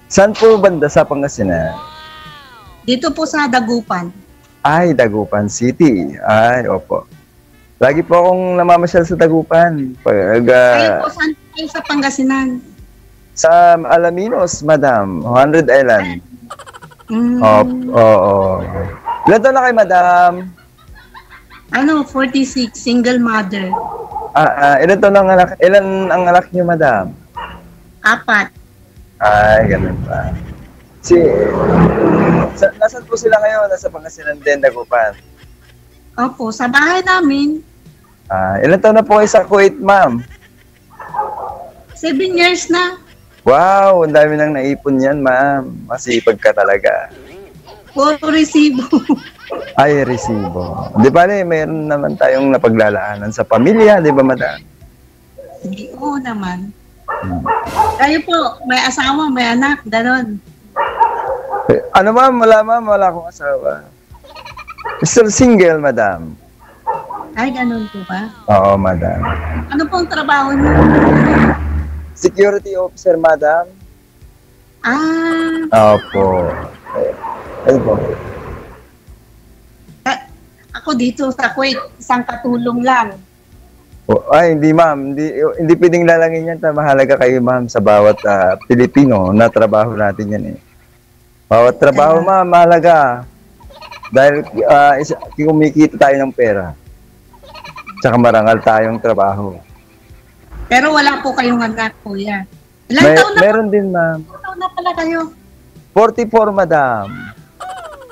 Saan po banda sa Pangasinan? Dito po sa Dagupan. Ay, Dagupan City. Ay, opo. Lagi po akong namamasyal sa Dagupan. Kayo po, saan kayo sa Pangasinan? Sa Alaminos, madam. 100 Island. Oo. Ilan taon na kayo, madam? 46, single mother. Ilan taon ang anak? Ilan ang anak niyo, madam? 4. Ay, ganun pa. Nasaan po sila ngayon? Nasa Pangasinan din, Dagupan. Opo, sa bahay namin. Ilan taon na po kayo sa Kuwait, ma'am? 7 years na. Wow, ang dami nang naipon yan, ma'am. Masipag ka talaga. Puro resibo. Ay, resibo. Di ba, mayroon naman tayong napaglalaanan sa pamilya, di ba, madam? Oo naman. Kayo po, may asawa, may anak, ganon. Ano, ma'am? Wala akong asawa. Still single, madam. Ay, ganon po ba? Oo, madam. Ano pong trabaho niyo? Security officer, madam. Opo. Ano po? Ako dito sa Kuwait, isang katulong lang. Ay, hindi, ma'am. Hindi pwedeng lalangin yan. Mahalaga kayo, ma'am, sa bawat Pilipino na trabaho natin yan eh. Bawat trabaho, ma'am, mahalaga. Dahil kumikita tayo ng pera. Tsaka marangal tayong trabaho. Pero wala po kayong anak, kuya. Ilang taon na meron din, ma'am. Ilang taon na pala kayo? 44, madam.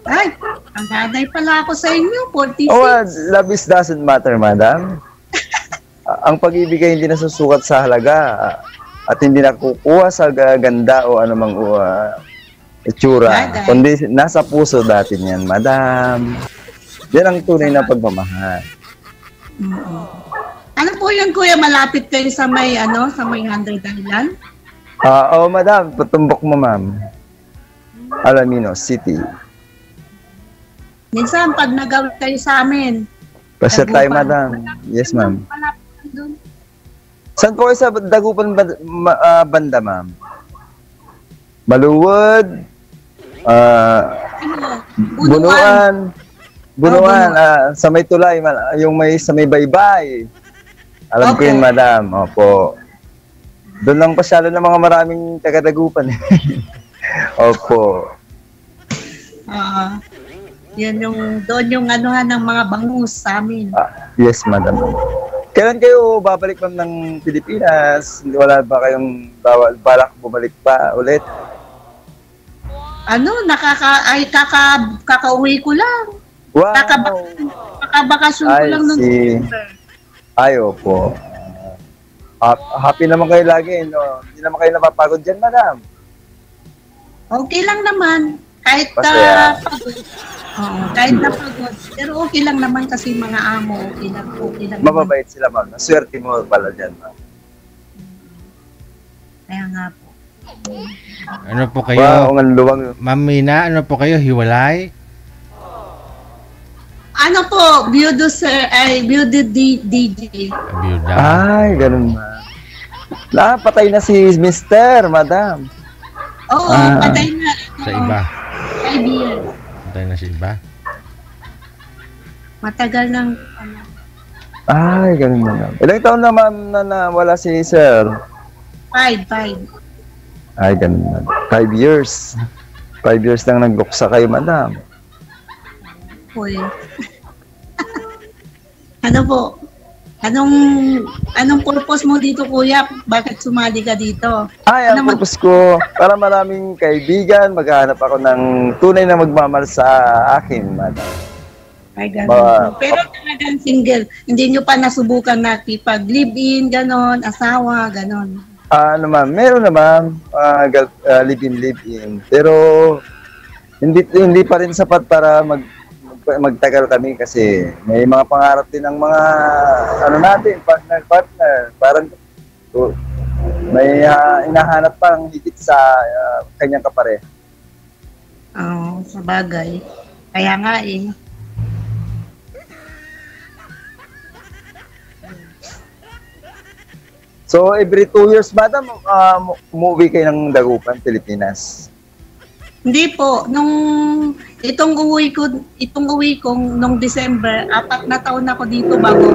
Ay, ang daday pala ako sa inyo, 46. Love doesn't matter, madam. Ang pag-ibig ay hindi nasusukat sa halaga at hindi nakukuha sa ganda o anumang itsura. Kundi nasa puso dati niyan, madam. Yan ang tunay na pagmamahal. Ano po yun, kuya? Malapit kayo sa may 100 Island? Madam. Patumbok mo, ma'am. Alaminos City. Minsan, pag nagawin kayo sa amin. Pasya tayo, madam. Yes, ma'am. Saan po kayo sa Dagupan banda, ma'am? Maluwod? Bunuan. Sa may tulay, yung sa may baybay. Alam ko yun, madam. Opo. Doon lang pasyalo ng mga maraming taga-Dagupan. Opo. Doon yung anuhan ng mga bangus sa amin. Yes, madam. Kailan kayo babalik, ma'am, ng Pilipinas? Wala ba kayong balak bumalik pa ulit? Kakauwi ko lang. Wow! Kakabakasyon ko lang nung December. Ay, opo. Happy naman kayo lagi, no? Hindi naman kayo napapagod dyan, madam. Okay lang naman. Kahit pagod. Kahit napagod. Pero okay lang naman kasi mga amo. Okay lang. Mababait sila, ma'am. Swerte mo pala dyan, ma'am. Kaya nga po. Ano po kayo? Wow, ang luwang. Ma'am Mina, ano po kayo? Hiwalay? Ano po? Beauty DJ. Byuda. Ay, ganun na. Patay na si Mr. Madam. Oo, patay na. Sa iba. 5 years. Patay na sa iba. Matagal nang Ay, ganun na. Ilang taon na, ma'am, na wala si Sir? 5. Ay, ganun na. 5 years. 5 years lang nagbuksa kayo, madam. Uy. Ano po? Anong purpose mo dito, kuya? Bakit sumali ka dito? Ang purpose ko, para maraming kaibigan, maghahanap ako ng tunay na magmamahal sa akin, madam. Ay, gano'n. Pero talagang single. Hindi nyo pa nasubukan na live-in, gano'n, asawa, gano'n. Ma'am, meron na, ma'am. Live-in. Pero, hindi pa rin sapat para magtagal kami kasi may mga pangarap din ng mga partner. Parang may hinahanap pang higit sa kanyang kapareha. Sa bagay. Kaya nga eh. So, every 2 years, madam, umuwi kayo ng Dagupan, Pilipinas. Hindi po, itong uwi ko nung December, 4 na taon ako dito bago.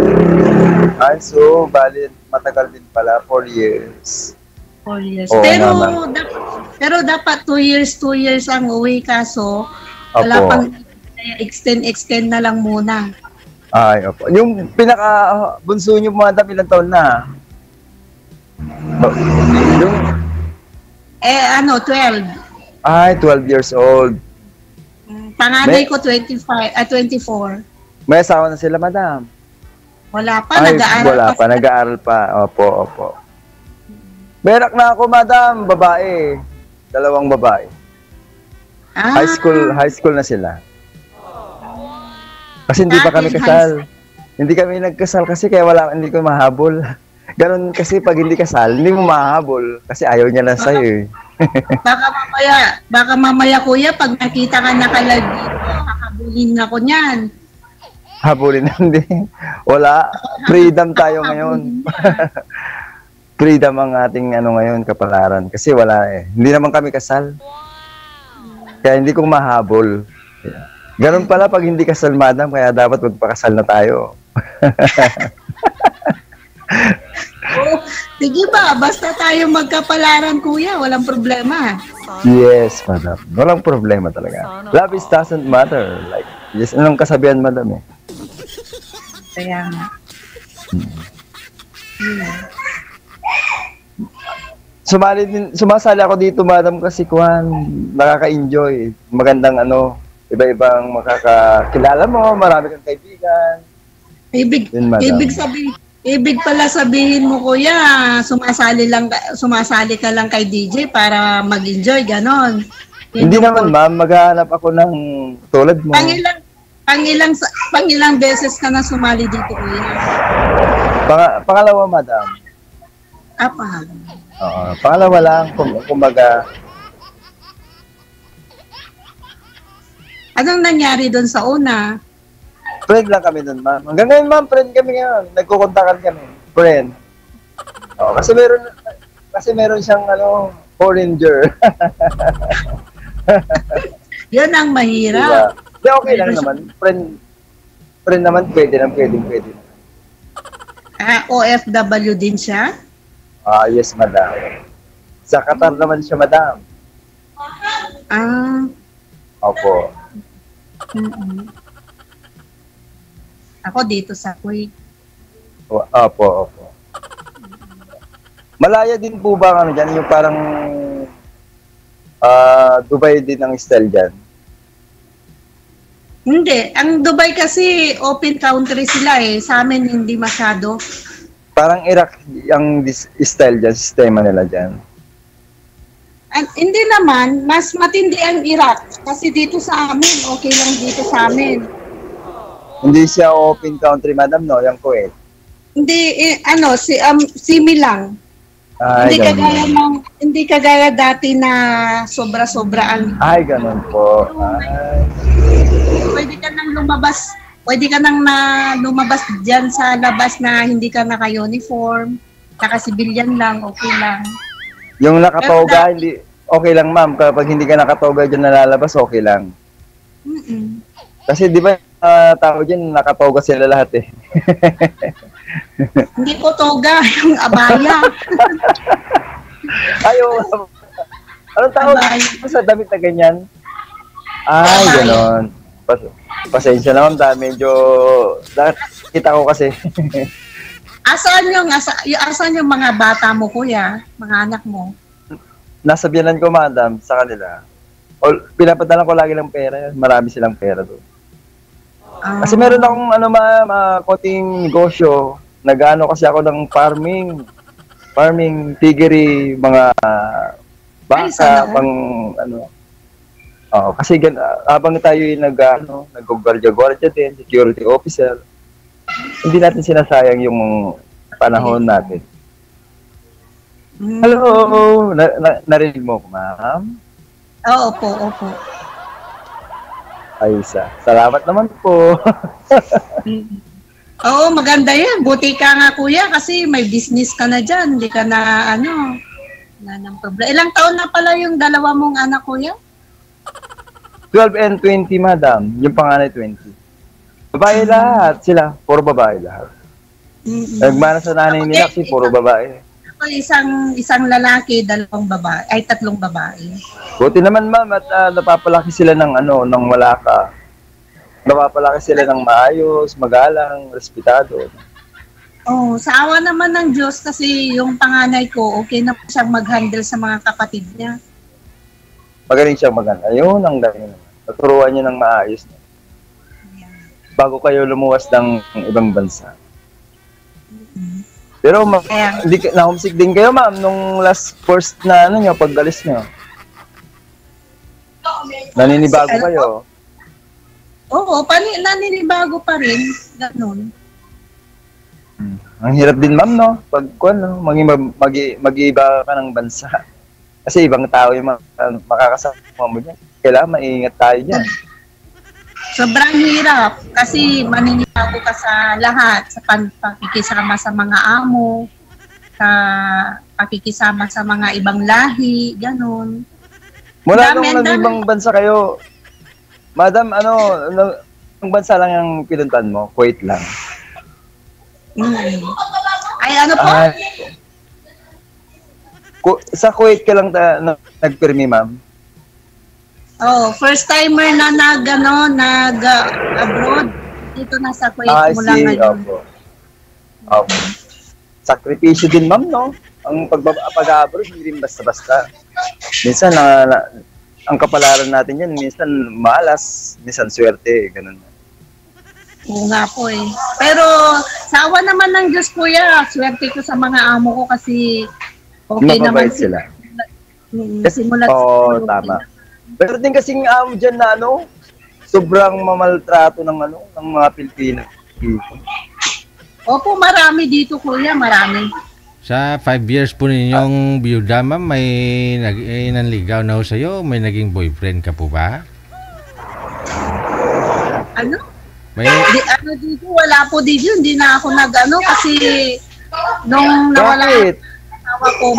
Ay, so, bali, matagal din pala, 4 years. 4 years. Oo, pero dapat 2 years ang uwi, kaso wala Opo. pang extend na lang muna. Ay, opo. Yung pinaka-bunso nyo, madam, ilang taon na? Yung, 12. ay, 12 years old. Panganay ko 24. May asawa na sila, madam? Wala pa, Ay, nag-aaral wala pa, sila. nag-aaral pa. Opo. Merak na ako, madam, babae. 2 babae. Ah, High school na sila. Kasi hindi pa kami High kasal. Hindi kami nagkasal kasi kaya hindi ko mahabol. Ganon kasi pag hindi kasal, hindi mo mahabol kasi ayaw niya lang sa'yo eh. baka mamaya kuya, pag nakita ka nakalag dito, kakabulin ako niyan. Habulin hindi. Wala. Freedom tayo ngayon. Freedom ang ating ngayon, kapalaran. Kasi wala eh. Hindi naman kami kasal. Kaya hindi ko mahabol. Ganon pala pag hindi kasal, madam, kaya dapat magpakasal na tayo. Oh, sige ba, basta tayo magkapalaran kuya, walang problema. Yes, madam. Walang problema talaga. Love is doesn't matter. Like, yes, anong kasabihan, madam eh? Kaya nga. Sumasali ako dito, madam, kasi nakaka-enjoy. Magandang iba-ibang makakakilala mo, marami kang kaibigan. Yun, madam. Ibig pala sabihin mo kuya, sumasali ka lang kay DJ para mag-enjoy, ganon. Hindi naman, ma'am, maghahanap ako ng tulad mo. Pangilang beses ka na sumali dito kuya? Pangalawa, madam. Apa? Oo, pangalawa lang, kumbaga. Anong nangyari doon sa una? Friend lang kami nun, ma'am. Hanggang ngayon, ma'am, friend kami ngayon. Nagkukontakan kami. Friend. Oo, kasi meron siyang, foreigner. Yan ang Diba? mahirap. Di, okay lang naman. Friend naman, pwede. OFW din siya? Yes, madam. Sa Qatar naman siya, madam. Opo. Mm-mm. Ako dito sa Kuwait. Opo. Malaya din po ba dyan? Yung parang Dubai din ang style dyan? Hindi. Ang Dubai kasi open country sila eh. Sa amin hindi masyado. Parang Iraq ang style dyan, sistema nila dyan. Hindi naman. Mas matindi ang Iraq. Kasi dito sa amin, okay lang dito sa amin. Hindi siya open country, madam, no? Yung Kuwait. Hindi, simi lang. Ay, Hindi kagaya dati na sobra-sobra ang... Ay, ganun po. Ay. Pwede ka nang lumabas dyan sa labas na hindi ka naka-uniform, naka-civilian lang, okay lang. Yung nakatoga, hindi... Okay lang, ma'am. Kapag hindi ka nakatoga dyan nalalabas, okay lang. Mm-mm. Kasi di ba tao dyan, nakatoga sila lahat eh. Hindi ko toga, yung abaya. Ayaw. Anong tawag sa damit na ganyan? Ay, ganon. Pasensya naman, medyo kita ko kasi. Asan yung mga bata mo, kuya? Mga anak mo? Nasa biyanan ko, madam, sa kanila. Pinapadala ko lagi ng pera. Marami silang pera doon. Kasi meron akong konting negosyo. Nag-ano kasi ako ng farming, piggery, mga baka, kasi habang tayo nag-gwardiya din, security officer, hindi natin sinasayang yung panahon natin. Hello! Narinig mo ko, ma'am? Opo. Ay, salamat naman po. Oo, maganda yan. Buti ka nga kuya kasi may business ka na dyan. Hindi ka na wala nang problema. Ilang taon na pala yung dalawa mong anak kuya? 12 and 20, madam. Yung panganay 20. Babae lahat sila. Puro babae lahat. Nagmana sa nanay nila kasi puro babae. Ako isang lalaki, dalawang babae, ay tatlong babae. Buti naman ma'am at napapalaki sila ng ng wala ka. Napapalaki sila ng maayos, magalang, respetado. Oh, sa awa naman ng Diyos kasi yung panganay ko, okay na po siyang mag-handle sa mga kapatid niya. Magaling siyang maganda. Ayun, ang galing naman. Naturuan niya ng maayos. Bago kayo lumuwas ng ibang bansa. Pero na-homesick din kayo ma'am nung first na nyo, pag-alis nyo. Naninibago kayo. Oo, naninibago pa rin. Ganun. Ang hirap din ma'am, no? Pag mag-iiba ka ng bansa. Kasi ibang tao yung makakasama mo dyan. Kailangan maingat tayo dyan. Sobrang hirap kasi maninibago ka sa lahat, sa pakikisama sa mga amo, sa pakikisama sa mga ibang lahi, ganun. Mula nung nag-ibang bansa kayo, madam, ang bansa lang yung pinuntan mo? Kuwait lang. Ay, ano po? Sa Kuwait ka lang nagpirmi, ma'am? Oh, first timer na nag-abroad. Dito na sa Kuwait mula ngayon. Opo. Sakripisyo din, ma'am, no? Ang pag-abroad, hindi rin basta-basta. Minsan, ang kapalaran natin yan, minsan malas, minsan swerte, ganun. Oo nga po eh. Pero sa awa naman ng Diyos kuya, swerte ko sa mga amo ko kasi okay naman sila. Simula tama. Pero din kasing amo dyan na sobrang mamaltrato ng mga Pilipino. Opo, marami dito kuya, marami. Sa 5 years po ninyong biyuda, ma'am, may nanligaw na ho sa'yo? May naging boyfriend ka po ba? Ano? May... dito, wala po dito. Hindi na ako kasi nung nawala ang asawa ko,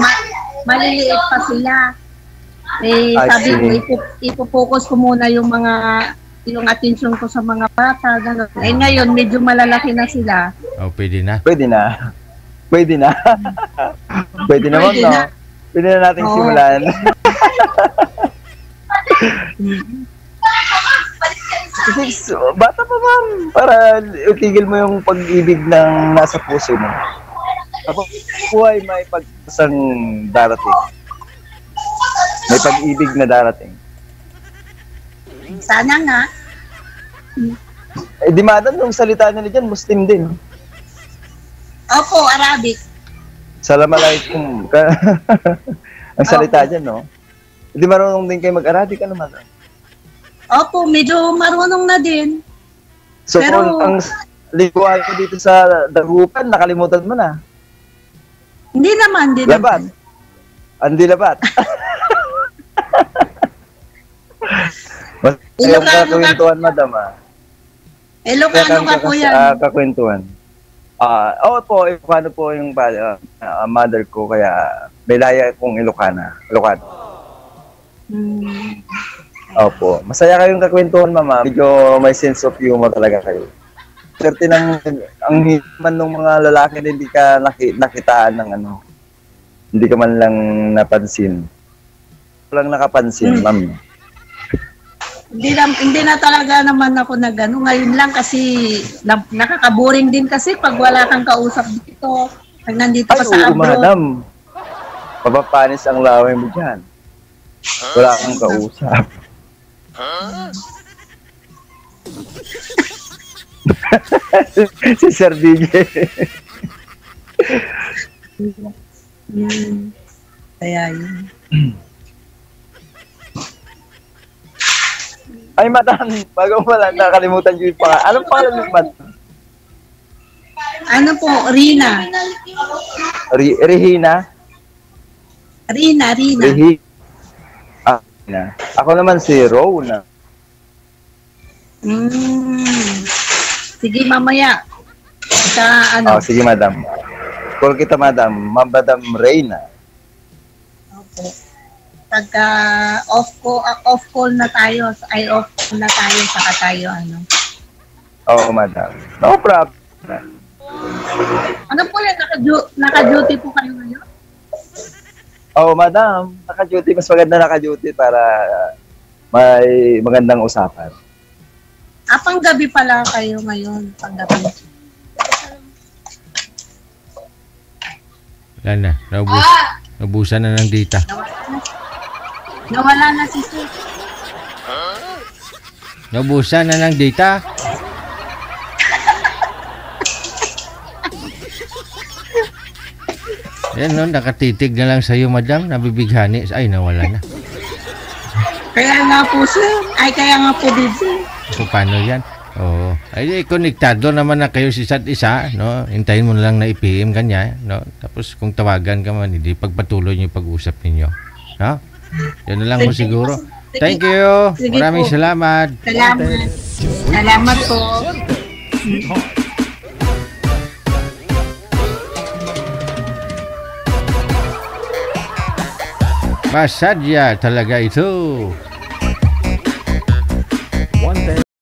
maliliit pa sila. Sabi ko, ipopokus ko muna yung attention ko sa mga bata. Ganun. Ngayon, medyo malalaki na sila. Oh, pwede na. Pwede na. Pwede naman, no? Pwede na natin simulan. Kasi bata pa, ma'am, para itigil mo yung pag-ibig ng nasa puso mo. Kapag buhay, may pag-asang darating. May pag-ibig na darating. Sana nga. Di madam, yung salita nila dyan, Muslim din. Opo, Arabic. Salam alaikum. Ang salita dyan, no? Di marunong din kayo mag-Arabic, ano madam? Opo, medyo marunong na din. So, pero ang likuan ko dito sa dagupan, nakalimutan mo na. Hindi naman, labat. Andi labat. Yung kakwentuhan, madam, Ilocano ka po yan. Kakwentuhan. Po, Ilocano po yung mother ko, kaya may laya kong Ilocano. Opo. Masaya kayong kakwentuhan, mama. Medyo may sense of humor talaga kayo. Swerte ang himan ng mga lalaki na hindi ka nakitaan ng hindi ka man lang napansin. Walang nakapansin, ma'am. Hindi na talaga naman ako ngayon lang kasi nakaka-boring din kasi pag wala kang kausap dito. Pag nandito ka sa abroad. Madam. Papapanis ang laway mo dyan. Wala kang kausap. Si Sir DJ. Kaya yun. Ay, madam, bago pala, nakalimutan ko yung pangalan. Anong pangalan mo, madam? Ano po, Rina. Rina? Rina. Rina. Ako naman si Rona. Sige, mamaya. Sa ano? Oh, sige, madam. Call kita, madam. Madam Reyna. Opo. Pagka off call na tayo, off call na tayo, saka tayo ano. Oo, madam. No problem. Ano po yan? Naka-duty po kayo ngayon? Oo, madam. Naka-duty. Mas maganda naka-duty para may magandang usapan. Pang gabi pala kayo ngayon. Pang gabi. Wala na. Naubusan na ng data. Nawala na si Sir. Naubusan na ng data. Yan no, nakatitig na lang sa'yo, madam. Nabibighani. Ay, nawala na. Kaya nga po, Sir. Ay, kaya nga po, Didi. So, paano yan? Oo. Ay, konektado naman na kayo sa isa't isa, no? Hintayin mo na lang na i-PM kanya, no? Tapos, kung tawagan ka man, hindi pagpatuloy niyo yung pag-usap ninyo. No? Yan na lang po siguro. Thank you. Sige Maraming po. salamat. Salamat. Salamat po. Masadya talaga ito.